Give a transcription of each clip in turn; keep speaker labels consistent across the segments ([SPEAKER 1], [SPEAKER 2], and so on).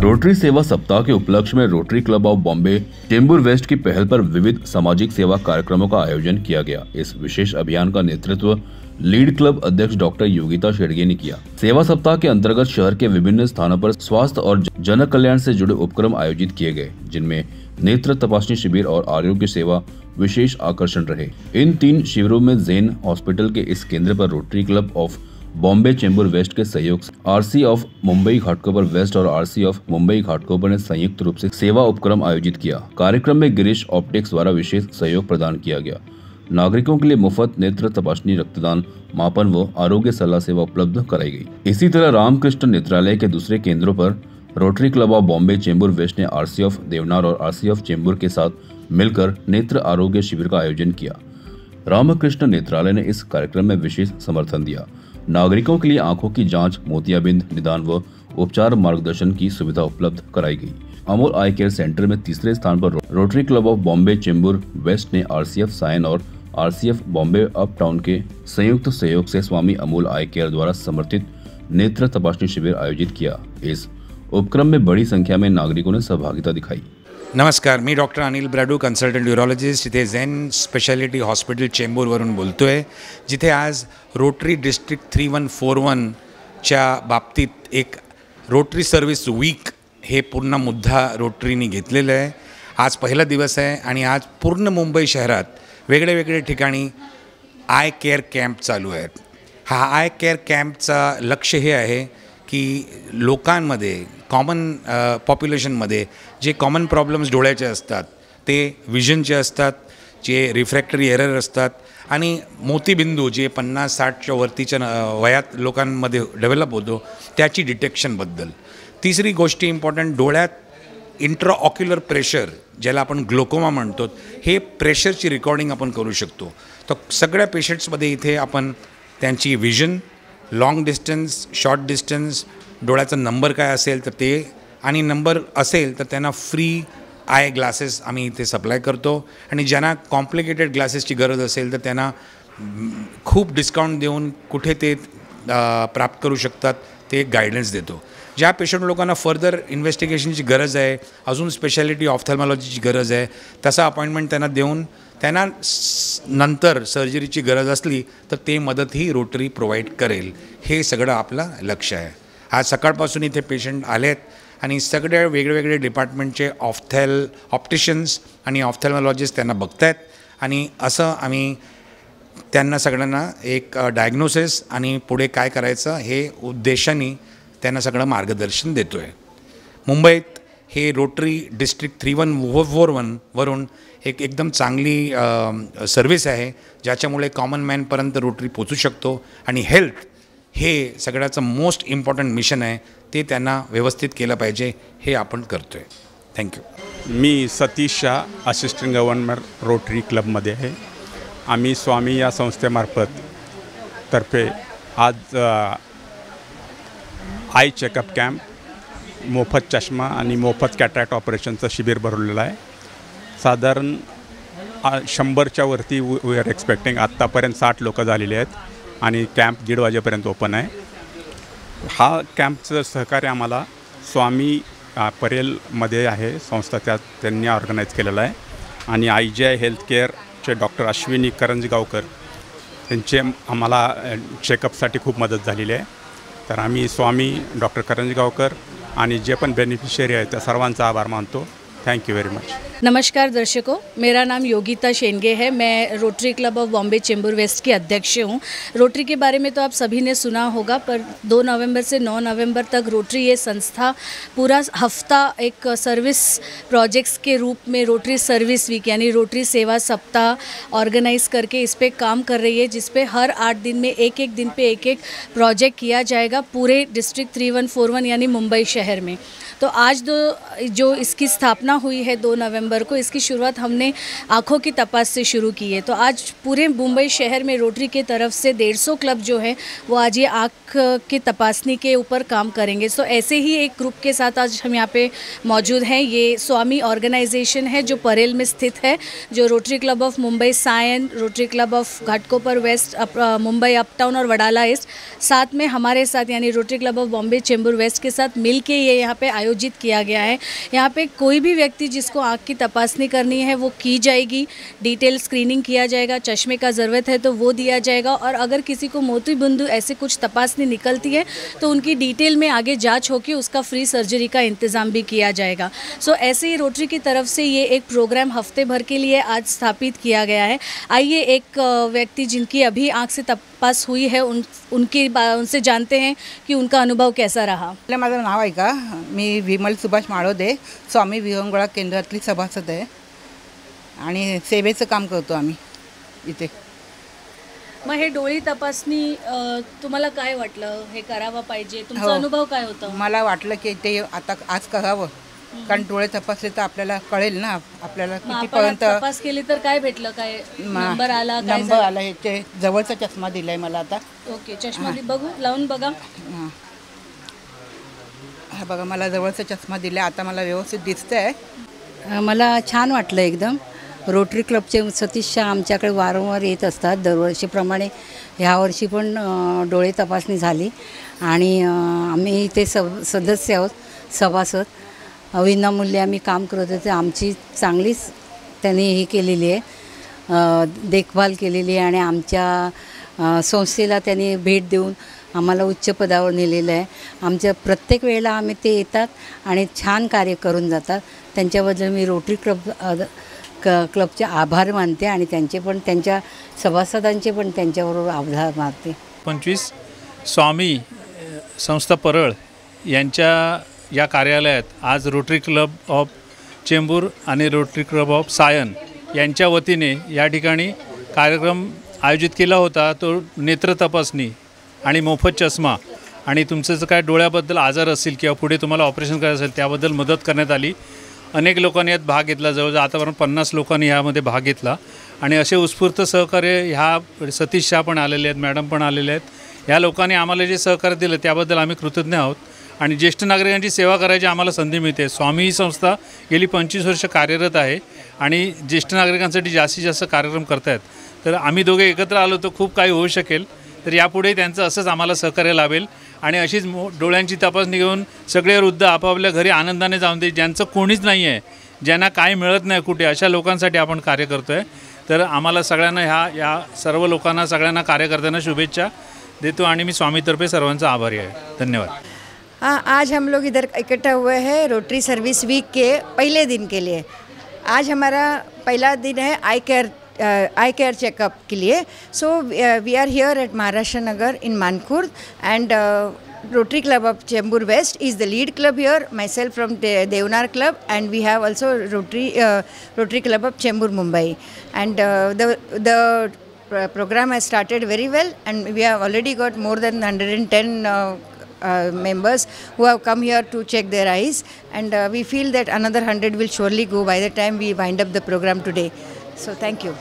[SPEAKER 1] Rotary सेवा सप्ताह के उपलक्ष्य में Rotary Club of Bombay Chembur West की पहल पर विविध सामाजिक सेवा कार्यक्रमों का आयोजन किया गया। इस विशेष अभियान का नेतृत्व लीड क्लब अध्यक्ष डॉक्टर योगिता शेड़गे ने किया। सेवा सप्ताह के अंतर्गत शहर के विभिन्न स्थानों पर स्वास्थ्य और जन कल्याण से जुड़े उपक्रम आयोजित किए गए, जिनमें नेत्र तपासनी शिविर और आरोग्य सेवा विशेष आकर्षण रहे। इन 3 शिविरों में जैन हॉस्पिटल के इस केंद्र पर Rotary Club of Bombay Chembur west के सहयोग से RC of Mumbai Ghatkopar west और आरसी ऑफ मुंबई घाटकोपर ने संयुक्त रूप से सेवा उपक्रम आयोजित किया। कार्यक्रम में गिरीश ऑप्टिक्स द्वारा विशेष सहयोग प्रदान किया गया। नागरिकों के लिए मुफ्त नेत्र तपासनी, रक्तदान, मापन व आरोग्य सलाह सेवा उपलब्ध कराई गई। इसी तरह रामकृष्ण नेत्रालय के दूसरे केंद्रों पर Rotary Club of Bombay Chembur west ने आरसी ऑफ देवनार और आरसी ऑफ चेंबूर के साथ मिलकर नेत्र आरोग्य शिविर का आयोजन किया। रामकृष्ण नेत्रालय ने इस कार्यक्रम में विशेष समर्थन दिया। नागरिकों के लिए आंखों की जांच, मोतियाबिंद निदान व उपचार मार्गदर्शन की सुविधा उपलब्ध कराई गई। अमोल आई केयर सेंटर में तीसरे स्थान पर Rotary Club of Bombay Chembur west ने आरसीएफ सायन और आरसीएफ बॉम्बे अप टाउन के संयुक्त सहयोग से स्वामी अमोल आई केयर द्वारा समर्थित नेत्र तपासनी शिविर आयोजित किया। इस उपक्रम में बड़ी संख्या में नागरिकों ने सहभागिता दिखाई।
[SPEAKER 2] नमस्कार, मी डॉक्टर अनिल ब्राडू, कन्सल्टंट न्यूरोलॉजिस्ट, इथे झेन स्पेशालिटी हॉस्पिटल चेंबूरवरून बोलतो आहे, जिथे आज रोटरी डिस्ट्रिक्ट 3141च्या बाबतीत एक रोटरी सर्व्हिस वीक हे पूर्ण मुद्दा रोटरीने घेतलेलं आहे। आज पहिला दिवस आहे आणि आज पूर्ण मुंबई शहरात वेगळे वेगळे ठिकाणी आय केअर कॅम्प चालू आहेत। हा आय केअर कॅम्पचा लक्ष्य हे आहे की लोकांमध्ये कॉमन पॉप्युलेशनमध्ये जे कॉमन प्रॉब्लेम्स डोळ्याचे असतात, ते विजनचे असतात, जे रिफ्रॅक्टरी एरर असतात आणि मोतीबिंदू जे 50-60च्या वरतीच्या वयात लोकांमध्ये डेव्हलप होतो त्याची डिटेक्शनबद्दल। तिसरी गोष्ट इम्पॉर्टंट, डोळ्यात इंट्राऑक्युलर प्रेशर ज्याला आपण ग्लोकोमा म्हणतो, हे प्रेशरची रेकॉर्डिंग आपण करू शकतो। तर सगळ्या पेशंट्समध्ये इथे आपण त्यांची vision, long distance, short distance, डोळ्याचा नंबर काय असेल तर ते, आणि नंबर असेल तर त्यांना फ्री आय ग्लासेस आम्ही इथे सप्लाय करतो आणि ज्यांना कॉम्प्लिकेटेड ग्लासेसची गरज असेल तर त्यांना खूप डिस्काउंट देऊन कुठे ते प्राप्त करू शकतात ते गायडन्स देतो। ज्या पेशंट लोकांना फर्दर इन्व्हेस्टिगेशनची गरज आहे, अजून स्पेशालिटी ऑफ्थॅल्मॉलॉजीची गरज आहे, तसा अपॉइंटमेंट त्यांना देऊन त्यांना नंतर सर्जरीची गरज असली तर ते मदतही रोटरी प्रोव्हाइड करेल। हे सगळं आपलं लक्ष आहे। आज सकाळपासून इथे पेशंट आलेत आणि सगळ्या वेगवेगळे डिपार्टमेंटचे ऑप्टिशियन्स आणि ऑफ्थॅल्मॉलॉजिस्ट त्यांना बघतायत आणि असं आम्ही त्यांना सगळ्यांना एक डायग्नोसिस आणि पुढे काय करायचं हे उद्देशाने त्यांना सगळं मार्गदर्शन देतो आहे। मुंबईत हे रोटरी डिस्ट्रिक्ट 3141 वरून एक एकदम चांगली सर्व्हिस आहे, ज्याच्यामुळे कॉमन मॅनपर्यंत रोटरी पोचू शकतो आणि हेल्थ हे सगळ्याचं मोस्ट इम्पॉर्टंट मिशन आहे, ते त्यांना व्यवस्थित केलं पाहिजे, हे आपण करतो आहे। थँक्यू।
[SPEAKER 3] मी Satish Shah, assistant governor Rotary क्लबमध्ये आहे। आम्ही स्वामी या संस्थेमार्फत तर्फे आज आय चेकअप कॅम्प, मोफत चष्मा आणि मोफत कॅटरॅक्ट ऑपरेशनचं शिबिर भरवलेलं आहे। साधारण 100च्या वरती वी आर एक्सपेक्टिंग। आत्तापर्यंत 60 लोक झालेले आहेत आणि कॅम्प 1:30 वाजेपर्यंत ओपन आहे। हा कॅम्पचं सहकार्य आम्हाला स्वामी परेलमध्ये आहे संस्था, त्यांनी ऑर्गनाईज केलेला आहे आणि IGI हेल्थ केअरचे डॉक्टर अश्विनी करंजगावकर त्यांचे आम्हाला चेकअपसाठी खूप मदत झालेली आहे। तर आम्ही स्वामी, डॉक्टर करंजगावकर आणि जे पण बेनिफिशियरी आहेत त्या सर्वांचा आभार मानतो। Thank you very much.
[SPEAKER 4] नमस्कार दर्शकों, मेरा नाम योगिता शेड़गे है। मैं Rotary Club of Bombay Chembur West की अध्यक्ष हूँ। रोटरी के बारे में तो आप सभी ने सुना होगा, पर 2 नवंबर से 9 नवंबर तक रोटरी ये संस्था पूरा हफ्ता एक सर्विस प्रोजेक्ट्स के रूप में रोटरी सर्विस वीक यानी रोटरी सेवा सप्ताह ऑर्गेनाइज करके इस पे काम कर रही है, जिस पे हर 8 दिन में एक दिन पे एक प्रोजेक्ट किया जाएगा पूरे डिस्ट्रिक्ट 3141 यानी मुंबई शहर में। तो आज जो इसकी स्थापना स्थापना हुई है 2 नवंबर को, इसकी शुरुआत हमने आँखों की तपास से शुरू की है। तो आज पूरे मुंबई शहर में रोटरी के तरफ से 150 क्लब जो है वो आज ये आँख की तपासनी के ऊपर काम करेंगे। सो ऐसे ही एक ग्रुप के साथ आज हम यहाँ पे मौजूद हैं। ये स्वामी ऑर्गेनाइजेशन है जो परेल में स्थित है, जो Rotary Club of Mumbai Sion, Rotary Club of Ghatkopar west, Mumbai uptown और वडाला ईस्ट, साथ में हमारे साथ यानी Rotary Club of Bombay Chembur west के साथ मिलके ये यहाँ पे आयोजित किया गया है। यहाँ पे कोई भी व्यक्ति जिसको आँख की तपासनी करनी है वो की जाएगी, डिटेल स्क्रीनिंग किया जाएगा, चश्मे का ज़रूरत है तो वो दिया जाएगा, और अगर किसी को मोतीबिंदु ऐसे कुछ तपासनी निकलती है तो उनकी डिटेल में आगे जांच होकर उसका फ्री सर्जरी का इंतज़ाम भी किया जाएगा। सो ऐसे ही रोटरी की तरफ से ये एक प्रोग्राम हफ्ते भर के लिए आज स्थापित किया गया है। आइए एक व्यक्ति जिनकी अभी आँख से तपास हुई है उनसे जानते हैं कि उनका अनुभव कैसा रहा।
[SPEAKER 5] माझं नाव आहे का, मी विमल सुभाष माळोदे, स्वामी विहंगुळा केंद्रातली सभासद आहे आणि सेवेचं काम करतो आम्ही इथे।
[SPEAKER 4] मग हे डोळी तपासणी तुम्हाला काय वाटलं, हे करावं पाहिजे, तुमचा अनुभव काय होता?
[SPEAKER 5] मला वाटलं की ते आता आज करावं, कारण डोळे तपासले तर आपल्याला कळेल ना आपल्याला कितीपर्यंत
[SPEAKER 4] तपास केली तर काय भेटलं, काय नंबर आला, काय
[SPEAKER 5] नंबर आला। हे ते जवळचा चष्मा दिलाय मला आता।
[SPEAKER 4] ओके, चष्मा बघू, लावून बघा।
[SPEAKER 5] हा बघा, मला जवळचा चष्मा दिलाय, आता मला व्यवस्थित दिसतंय।
[SPEAKER 6] मला छान वाटलं एकदम। रोटरी क्लबचे सतीश शाह आमच्याकडे वारंवार येत असतात दरवर्षीप्रमाणे, ह्या वर्षी पण डोळे तपासणी झाली आणि आम्ही इथे सदस्य आहोत, सभासद। विनामूल्य आम्ही काम करत होते, आमची चांगलीच त्यांनी ही केलेली आहे, देखभाल केलेली आहे आणि आमच्या संस्थेला त्यांनी भेट देऊन आम्हाला उच्च पदावर नेलेलं आहे। आमच्या प्रत्येक वेळेला आम्ही ते येतात आणि छान कार्य करून जातात। त्यांच्याबद्दल मी रोटरी क्लबचे आभार मानते आणि त्यांचे पण, त्यांच्या सभासदांचे पण त्यांच्याबरोबर आभार मानते।
[SPEAKER 7] 25 स्वामी संस्था परळ यांच्या या कार्यालयात आज रोटरी क्लब ऑफ चेंबूर आणि रोटरी क्लब ऑफ सायन यांच्या वतीने या ठिकाणी कार्यक्रम आयोजित केला होता। तो नेत्र तपासणी आणि मोफत चष्मा आणि तुमचं जर काय डोळ्याबद्दल आजार असेल किंवा पुढे तुम्हाला ऑपरेशन करायचं असेल त्याबद्दल मदत करण्यात आली। अनेक लोकांनी यात भाग घेतला, जवळजवळ आतापर्यंत 50 लोकांनी यामध्ये भाग घेतला आणि असे उत्स्फूर्त सहकार्य ह्या सतीश शाह पण आलेले आहेत, मॅडम पण आलेले आहेत। ह्या लोकांनी आम्हाला जे सहकार्य दिलं त्याबद्दल आम्ही कृतज्ञ आहोत आणि ज्येष्ठ नागरिकांची सेवा करायची आम्हाला संधी मिळते। स्वामी ही संस्था गेली 25 वर्ष कार्यरत आहे आणि ज्येष्ठ नागरिकांसाठी जास्तीत जास्त कार्यक्रम करतायत। तर आम्ही दोघे एकत्र आलो तर खूप काही होऊ शकेल। तर यापुढे त्यांचं असंच आम्हाला सहकार्य लाभेल आणि अशीच डोळ्यांची तपासणी घेऊन सगळे वृद्ध आपापल्या घरी आनंदाने जाऊन दे, ज्यांचं कोणीच नाही आहे, ज्यांना काही मिळत नाही कुठे, अशा लोकांसाठी आपण कार्य करतो आहे। तर आम्हाला सगळ्यांना या सर्व लोकांना, सगळ्यांना कार्यकर्त्यांना शुभेच्छा देतो आणि मी स्वामीतर्फे सर्वांचा आभारी आहे। धन्यवाद।
[SPEAKER 8] आज हम लोग इधर इकट्ठा हुए हैं रोटरी सर्विस वीक के पहले दिन के लिए। आज हमारा पहला दिन है आई केयर चेकअप के लिए। So we are here at Maharashtra Nagar in Mankhurd and Rotary Club of Chembur West is the lead club here. Myself from Devnar Club, and we have also Rotary Club of Chembur Mumbai. And the program has started very well, and we have already got more than 110 members who have come here to check their eyes, and we feel that another 100 will surely go by the time we wind up the program today. So thank you.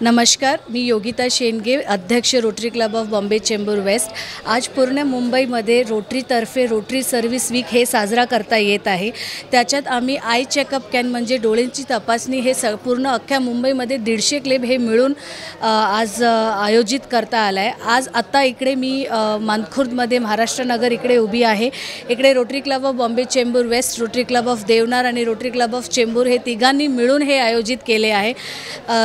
[SPEAKER 4] नमस्कार, मी योगिता शेंडगे, अध्यक्ष Rotary Club of Bombay Chembur West. आज पूर्ण मुंबईमध्ये रोटरीतर्फे rotary service weak हे साजरा करता येत आहे। त्याच्यात आम्ही आय चेकअप कॅम्प म्हणजे डोळ्यांची तपासणी हे पूर्ण अख्ख्या मुंबईमध्ये 150 क्लब हे मिळून आज आयोजित करता आला आहे। आज आत्ता इकडे मी मानखुर्दमध्ये महाराष्ट्र नगर इकडे उभी आहे। इकडे Rotary Club of Bombay Chembur West, Rotary Club of Deonar आणि रोटरी क्लब ऑफ चेंबूर हे तिघांनी मिळून हे आयोजित केले आहे।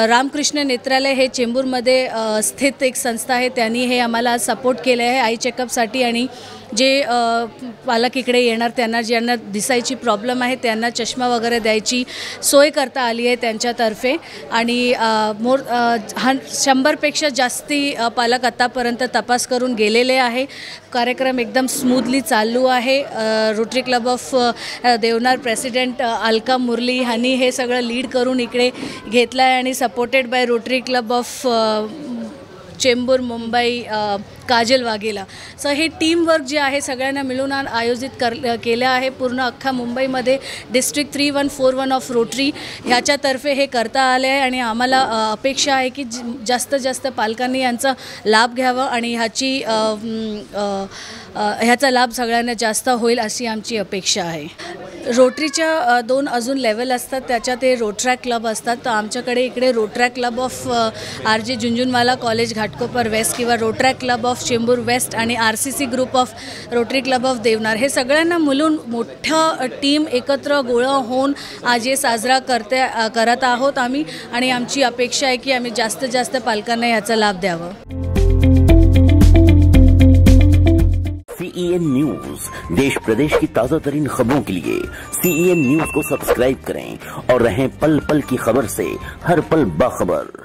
[SPEAKER 4] रामकृष्ण नेत्रालय हे चेंबूरमध्ये स्थित एक संस्था आहे, त्यांनी हे आम्हाला सपोर्ट केले आहे आई चेकअपसाठी आणि जे पालक इकडे येणार त्यांना ज्यांना दिसायची प्रॉब्लेम आहे त्यांना चष्मा वगैरे द्यायची सोय करता आली आहे त्यांच्यातर्फे आणि 100पेक्षा जास्ती पालक आतापर्यंत तपास करून गेलेले आहे। कार्यक्रम एकदम स्मूथली चालू आहे। Rotary Club of Deonar president Alka Murli यांनी हे सगळं लीड करून इकडे घेतलं आहे आणि supported by Rotary Club of Chembur, Mumbai, Kajal Vaghela. So हे टीमवर्क जे आहे सगळ्यांना मिळून आयोजित केलं आहे. पूर्ण अख्खा मुंबईमध्ये डिस्ट्रिक्ट 3141 ऑफ रोटरी ह्याच्यातर्फे हे करता आले आहे आणि आम्हाला अपेक्षा आहे की जास्तीत जास्त पालकांनी यांचा लाभ घ्यावा आणि ह्याचा लाभ सगळ्यांना जास्त होईल अशी आमची अपेक्षा आहे. रोटरीच्या 2 अजून लेवल असतात, त्याच्यात ते रोटरॅक क्लब असतात. तर आमच्याकडे इकडे Rotaract club of RJ Jhunjhunwala college Ghatkopar west किंवा Rotaract club of Chembur west आणि RCC group of Rotary Club of Deonar हे सगळ्यांना मिळून मोठं टीम एकत्र गोळा होऊन आज हे साजरा करत आहोत आम्ही आणि आमची अपेक्षा आहे की आम्ही जास्तीत जास्त पालकांना याचा लाभ द्यावा.
[SPEAKER 9] CEN न्यूज, देश प्रदेश की ताज़ा तरीन खबरों के लिए CEN न्यूज को सब्सक्राइब करें और रहें पल पल की खबर से हर पल बाखबर.